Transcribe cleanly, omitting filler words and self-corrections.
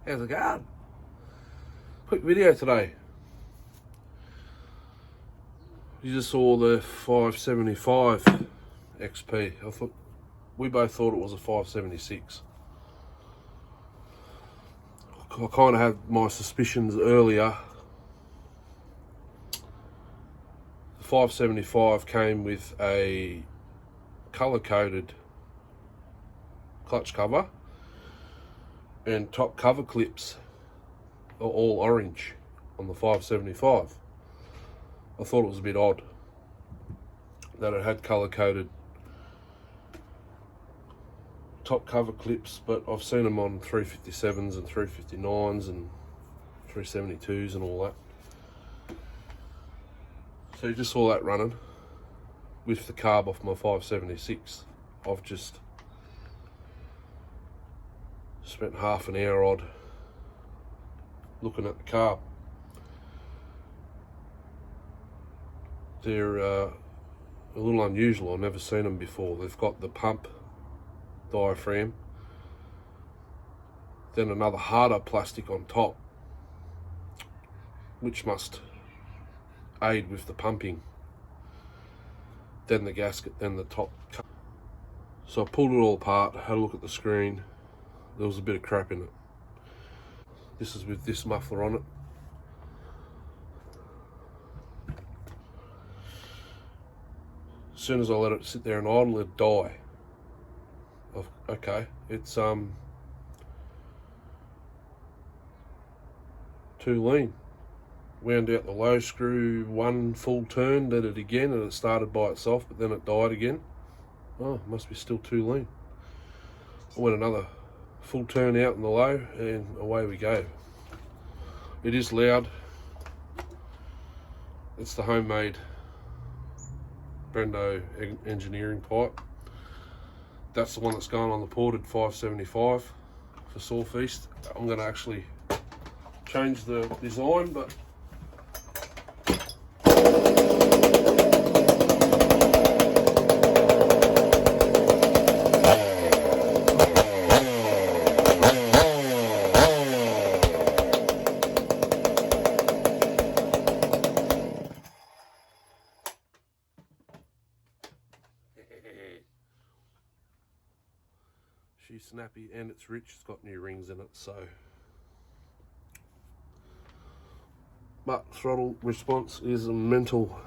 How's it going? Quick video today. You just saw the 575 XP. We both thought it was a 576. I kind of had my suspicions earlier. The 575 came with a colour-coded clutch cover, and top cover clips are all orange on the 575. I thought it was a bit odd that it had colour-coded top cover clips, but I've seen them on 357s and 359s and 372s and all that. So you just saw that running with the carb off my 576. I've just spent half an hour odd looking at the carb. They're a little unusual. I've never seen them before. They've got the pump diaphragm, then another harder plastic on top, which must aid with the pumping, then the gasket, then the top. So I pulled it all apart, had a look at the screen. There was a bit of crap in it. This is with this muffler on it. As soon as I let it sit there and idle, it'd die. Okay, it's too lean. Wound out the low screw one full turn, did it again, and it started by itself, but then it died again. Oh, must be still too lean. I went another full turn out in the low, and away we go. It is loud. It's the homemade Brendo engineering pipe. That's the one that's going on the ported 575 for Saw Feast. I'm going to actually change the design, but she's snappy and it's rich. It's got new rings in it, so. But throttle response is mental.